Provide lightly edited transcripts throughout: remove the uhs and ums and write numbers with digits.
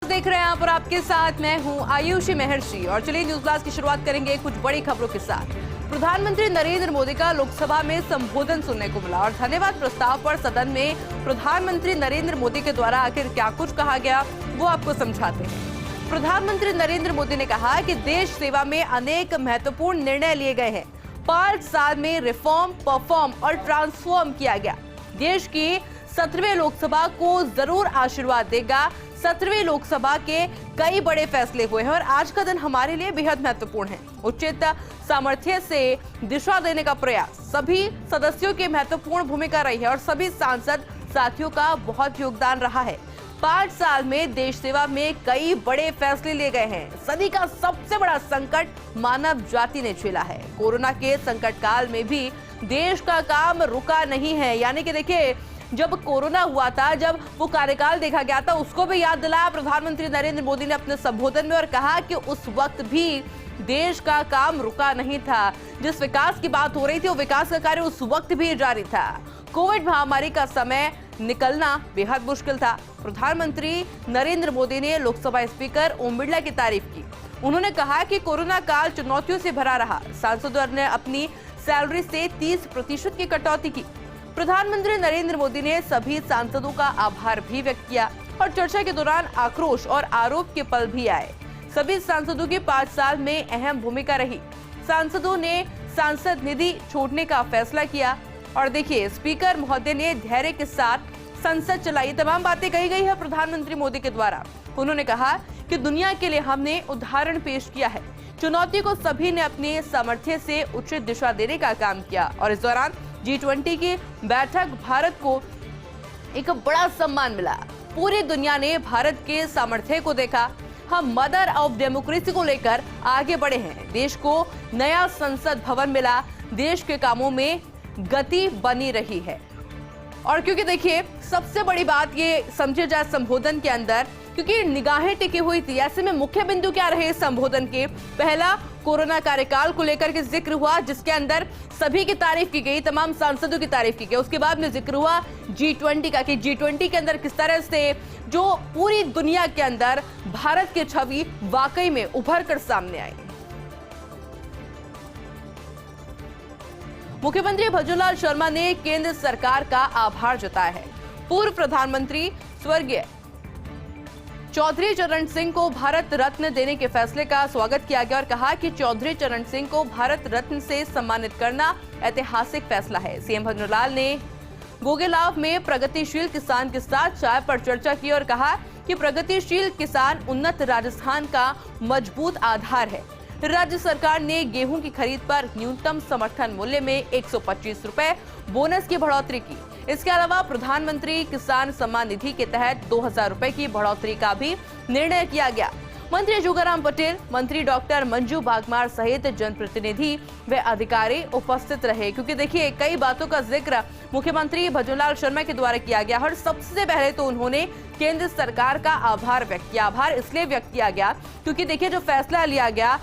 देख रहे हैं आप और आपके साथ मैं हूं आयुषी महर्षि और चलिए न्यूज ब्लास्ट की शुरुआत करेंगे कुछ बड़ी खबरों के साथ। प्रधानमंत्री नरेंद्र मोदी का लोकसभा में संबोधन सुनने को मिला और धन्यवाद प्रस्ताव पर सदन में प्रधानमंत्री नरेंद्र मोदी के द्वारा आखिर क्या कुछ कहा गया वो आपको समझाते हैं। प्रधानमंत्री नरेंद्र मोदी ने कहा कि देश सेवा में अनेक महत्वपूर्ण निर्णय लिए गए हैं। 5 साल में रिफॉर्म, परफॉर्म और ट्रांसफॉर्म किया गया। देश की 17वें लोकसभा को जरूर आशीर्वाद देगा। 17वीं लोकसभा के कई बड़े फैसले हुए हैं और आज का दिन हमारे लिए बेहद महत्वपूर्ण है। उचित सामर्थ्य से दिशा देने का प्रयास, सभी सदस्यों की महत्वपूर्ण भूमिका रही है और सभी सांसद साथियों का बहुत योगदान रहा है। 5 साल में देश सेवा में कई बड़े फैसले लिए गए हैं। सदी का सबसे बड़ा संकट मानव जाति ने झेला है। कोरोना के संकट काल में भी देश का काम रुका नहीं है। यानी कि देखिए, जब कोरोना हुआ था, जब वो कार्यकाल देखा गया था, उसको भी याद दिलाया प्रधानमंत्री नरेंद्र मोदी ने अपने संबोधन में और कहा कि उस वक्त भी देश का काम रुका नहीं था। जिस विकास की बात हो रही थी वो विकास का कार्य उस वक्त भी जारी था। कोविड महामारी का समय निकलना बेहद मुश्किल था। प्रधानमंत्री नरेंद्र मोदी ने लोकसभा स्पीकर ओम बिरला की तारीफ की। उन्होंने कहा कि कोरोना काल चुनौतियों से भरा रहा। सांसदों ने अपनी सैलरी से 30% की कटौती की। प्रधानमंत्री नरेंद्र मोदी ने सभी सांसदों का आभार भी व्यक्त किया और चर्चा के दौरान आक्रोश और आरोप के पल भी आए। सभी सांसदों की 5 साल में अहम भूमिका रही। सांसदों ने सांसद निधि छोड़ने का फैसला किया और देखिए, स्पीकर महोदय ने धैर्य के साथ संसद चलाई। तमाम बातें कही गई है प्रधानमंत्री मोदी के द्वारा। उन्होंने कहा कि दुनिया के लिए हमने उदाहरण पेश किया है। चुनौती को सभी ने अपने सामर्थ्य से उचित दिशा देने का काम किया और इस दौरान G20 की बैठक भारत को एक बड़ा सम्मान मिला। पूरी दुनिया ने भारत के सामर्थ्य को देखा। हम मदर ऑफ डेमोक्रेसी को लेकर आगे बढ़े हैं। देश को नया संसद भवन मिला। देश के कामों में गति बनी रही है। और क्योंकि देखिए, सबसे बड़ी बात ये समझे जाए संबोधन के अंदर, क्योंकि निगाहें टिकी हुई थी। ऐसे में मुख्य बिंदु क्या रहे संबोधन के? पहला, कोरोना कार्यकाल को लेकर के जिक्र हुआ, जिसके अंदर सभी की तारीफ की गई, तमाम सांसदों की तारीफ की गई। उसके बाद में जिक्र हुआ G20 का, कि G20 के अंदर किस तरह से जो पूरी दुनिया के अंदर भारत की छवि वाकई में उभर कर सामने आई। मुख्यमंत्री भजनलाल शर्मा ने केंद्र सरकार का आभार जताया है। पूर्व प्रधानमंत्री स्वर्गीय चौधरी चरण सिंह को भारत रत्न देने के फैसले का स्वागत किया गया और कहा कि चौधरी चरण सिंह को भारत रत्न से सम्मानित करना ऐतिहासिक फैसला है। सीएम भजनलाल ने गोगेलाव में प्रगतिशील किसान के साथ चाय पर चर्चा की और कहा कि प्रगतिशील किसान उन्नत राजस्थान का मजबूत आधार है। राज्य सरकार ने गेहूं की खरीद पर न्यूनतम समर्थन मूल्य में 125 रुपए बोनस की बढ़ोतरी की। इसके अलावा प्रधानमंत्री किसान सम्मान निधि के तहत 2000 रुपए की बढ़ोतरी का भी निर्णय किया गया। मंत्री जोगाराम पटेल, मंत्री डॉक्टर मंजू बागमार सहित जनप्रतिनिधि व अधिकारी उपस्थित रहे। क्योंकि देखिए, कई बातों का जिक्र मुख्यमंत्री भजनलाल शर्मा के द्वारा किया गया और सबसे पहले तो उन्होंने केंद्र सरकार का आभार व्यक्त किया। आभार इसलिए व्यक्त किया गया क्योंकि देखिए, जो फैसला लिया गया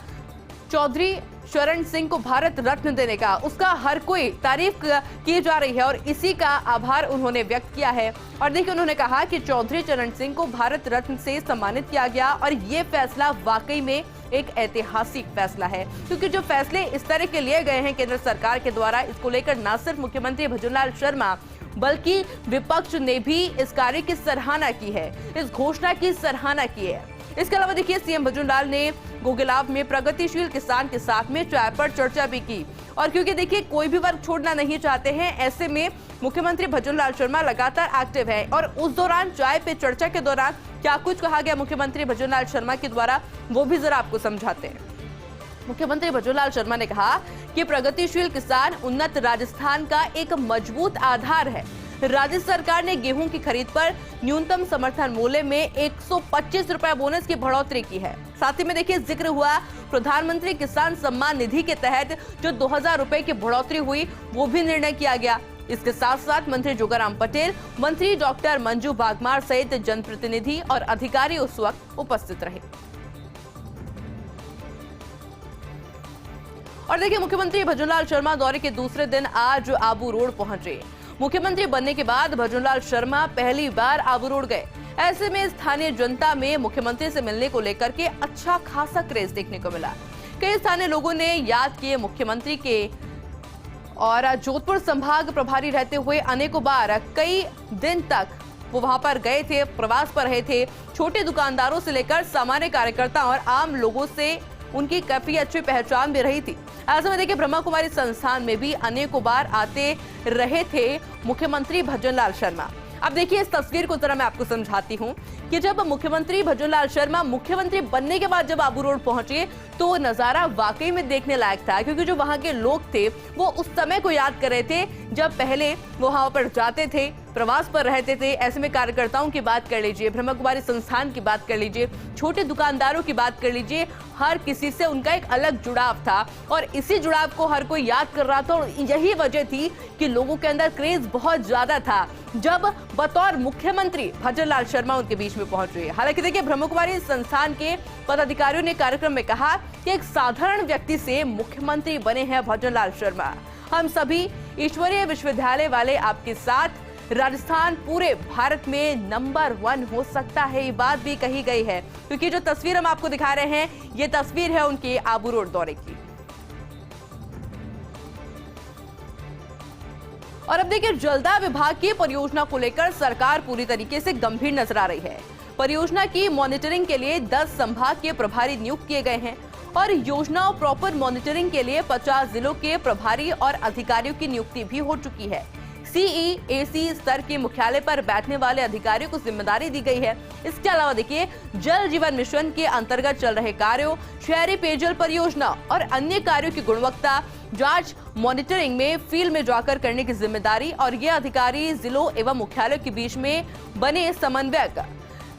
चौधरी चरण सिंह को भारत रत्न देने का, उसका हर कोई तारीफ की जा रही है और इसी का आभार उन्होंने व्यक्त किया है। और देखिए, उन्होंने कहा कि चौधरी चरण सिंह को भारत रत्न से सम्मानित किया गया और ये फैसला वाकई में एक ऐतिहासिक फैसला है। क्योंकि जो फैसले इस तरह के लिए गए हैं केंद्र सरकार के द्वारा, इसको लेकर न सिर्फ मुख्यमंत्री भजनलाल शर्मा बल्कि विपक्ष ने भी इस कार्य की सराहना की है, इस घोषणा की सराहना की है। इसके अलावा देखिए, सीएम भजनलाल ने गोगेलाव में प्रगतिशील किसान के साथ में चाय पर चर्चा भी की। और क्योंकि देखिए, कोई भी वर्ग छोड़ना नहीं चाहते हैं, ऐसे में मुख्यमंत्री भजनलाल शर्मा लगातार एक्टिव है। और उस दौरान चाय पे चर्चा के दौरान क्या कुछ कहा गया मुख्यमंत्री भजनलाल शर्मा के द्वारा, वो भी जरा आपको समझाते हैं। मुख्यमंत्री भजनलाल शर्मा ने कहा कि प्रगतिशील किसान उन्नत राजस्थान का एक मजबूत आधार है। राज्य सरकार ने गेहूं की खरीद पर न्यूनतम समर्थन मूल्य में 125 रुपए बोनस की बढ़ोतरी की है। साथ ही में देखिए, जिक्र हुआ प्रधानमंत्री किसान सम्मान निधि के तहत जो 2000 रुपए की बढ़ोतरी हुई, वो भी निर्णय किया गया। इसके साथ साथ मंत्री जोगाराम पटेल, मंत्री डॉक्टर मंजू बागमार सहित जनप्रतिनिधि और अधिकारी उस वक्त उपस्थित रहे। और देखिए, मुख्यमंत्री भजनलाल शर्मा दौरे के दूसरे दिन आज आबू रोड पहुंचे। मुख्यमंत्री बनने के बाद भजनलाल शर्मा पहली बार आबू रोड गए। ऐसे में स्थानीय जनता में मुख्यमंत्री से मिलने को लेकर के अच्छा खासा क्रेज देखने को मिला। कई स्थानीय लोगों ने याद किए मुख्यमंत्री के, और जोधपुर संभाग प्रभारी रहते हुए अनेकों बार कई दिन तक वो वहां पर गए थे, प्रवास पर रहे थे। छोटे दुकानदारों से लेकर सामान्य कार्यकर्ता और आम लोगों से उनकी काफी अच्छी पहचान भी रही थी। ऐसे में देखिए ब्रह्मा कुमारी संस्थान में भी अनेकों बार आते रहे थे मुख्यमंत्री भजनलाल शर्मा। अब देखिए इस तस्वीर को जरा मैं आपको समझाती हूँ कि जब मुख्यमंत्री भजनलाल शर्मा मुख्यमंत्री बनने के बाद जब आबू रोड पहुंचे तो नजारा वाकई में देखने लायक था, क्योंकि जो वहां के लोग थे वो उस समय को याद कर रहे थे जब पहले वो वहां पर जाते थे, प्रवास पर रहते थे। ऐसे में कार्यकर्ताओं की बात कर लीजिए, ब्रह्मा कुमारी संस्थान की बात कर लीजिए, छोटे दुकानदारों की बात कर लीजिए, हर किसी से उनका एक अलग जुड़ाव था और इसी जुड़ाव को हर कोई याद कर रहा था। और यही वजह थी कि लोगों के अंदर क्रेज बहुत ज्यादा था जब बतौर मुख्यमंत्री भजनलाल शर्मा उनके बीच में पहुंचे। हालांकि देखिए ब्रह्मा कुमारी संस्थान के पदाधिकारियों ने कार्यक्रम में कहा कि एक साधारण व्यक्ति से मुख्यमंत्री बने हैं भजनलाल शर्मा। हम सभी ईश्वरीय विश्वविद्यालय वाले आपके साथ, राजस्थान पूरे भारत में नंबर 1 हो सकता है, ये बात भी कही गई है। क्योंकि जो तस्वीर हम आपको दिखा रहे हैं ये तस्वीर है उनके आबू रोड दौरे की। और अब देखिए जलदाय विभाग की परियोजना को लेकर सरकार पूरी तरीके से गंभीर नजर आ रही है। परियोजना की मॉनिटरिंग के लिए 10 संभाग के प्रभारी नियुक्त किए गए हैं और योजना और प्रॉपर मॉनिटरिंग के लिए 50 जिलों के प्रभारी और अधिकारियों की नियुक्ति भी हो चुकी है। सीईएसी स्तर के मुख्यालय पर बैठने वाले अधिकारियों को जिम्मेदारी दी गई है। इसके अलावा देखिए जल जीवन मिशन के अंतर्गत चल रहे कार्यों, शहरी पेयजल परियोजना और अन्य कार्यों की गुणवत्ता जांच मॉनिटरिंग में फील्ड में जाकर करने की जिम्मेदारी, और ये अधिकारी जिलों एवं मुख्यालयों के बीच में बने समन्वयक।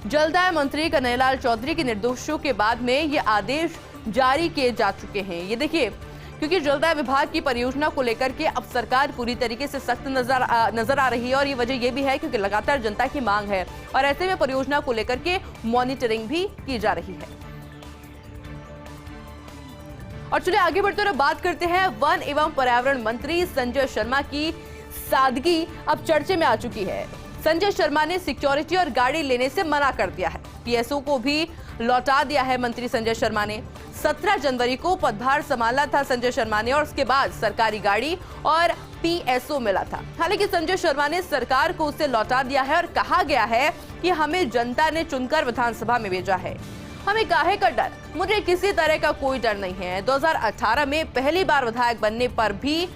जलदाय मंत्री कन्हैयालाल चौधरी के निर्देशों के बाद में ये आदेश जारी किए जा चुके हैं। ये देखिए क्योंकि जलदाय विभाग की परियोजना को लेकर के अब सरकार पूरी तरीके से सख्त नजर आ रही है, और ये वजह ये भी है क्योंकि लगातार जनता की मांग है और ऐसे में परियोजना को लेकर के मॉनिटरिंग भी की जा रही है। और चलिए आगे बढ़ते हुए बात करते हैं वन एवं पर्यावरण मंत्री संजय शर्मा की सादगी अब चर्चे में आ चुकी है। संजय शर्मा ने सिक्योरिटी और गाड़ी लेने से मना कर दिया है। पीएसओ को भी लौटा दिया है मंत्री संजय शर्मा ने। 17 जनवरी को पदभार संभाला था संजय शर्मा ने और उसके बाद सरकारी गाड़ी और पीएसओ मिला था। हालांकि संजय शर्मा ने सरकार को उसे लौटा दिया है और कहा गया है कि हमें जनता ने चुनकर विधानसभा में भेजा है, हमें काहे का डर, मुझे किसी तरह का कोई डर नहीं है। 2018 में पहली बार विधायक बनने पर भी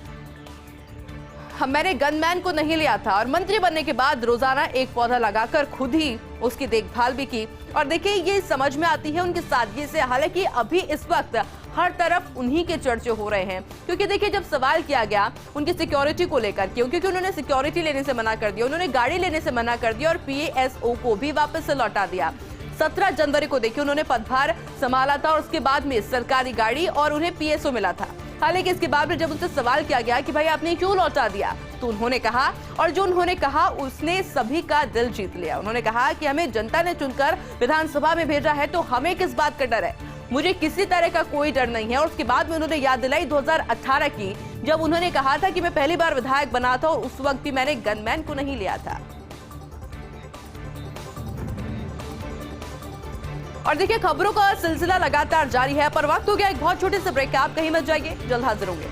मैंने गनमैन को नहीं लिया था और मंत्री बनने के बाद रोजाना एक पौधा लगाकर खुद ही उसकी देखभाल भी की। और देखिए ये समझ में आती है उनकी सादगी से। हालांकि अभी इस वक्त हर तरफ उन्हीं के चर्चे हो रहे हैं, क्योंकि देखिए जब सवाल किया गया उनकी सिक्योरिटी को लेकर, क्योंकि उन्होंने सिक्योरिटी लेने से मना कर दिया, उन्होंने गाड़ी लेने से मना कर दिया और पीएसओ को भी वापस से लौटा दिया। 17 जनवरी को देखिए उन्होंने पदभार संभाला था और उसके बाद में सरकारी गाड़ी और उन्हें पीएसओ मिला था। हालांकि इसके बाद में जब उनसे सवाल किया गया कि भाई आपने क्यों लौटा दिया, तो उन्होंने कहा, और जो उन्होंने कहा उसने सभी का दिल जीत लिया। उन्होंने कहा कि हमें जनता ने चुनकर विधानसभा में भेजा है तो हमें किस बात का डर है, मुझे किसी तरह का कोई डर नहीं है। और उसके बाद में उन्होंने याद दिलाई 2018 की, जब उन्होंने कहा था कि मैं पहली बार विधायक बना था और उस वक्त भी मैंने गनमैन को नहीं लिया था। और देखिए खबरों का सिलसिला लगातार जारी है, पर वक्त हो गया एक बहुत छोटे से ब्रेक का। आप कहीं मत जाइए, जल्द हाजिर होंगे।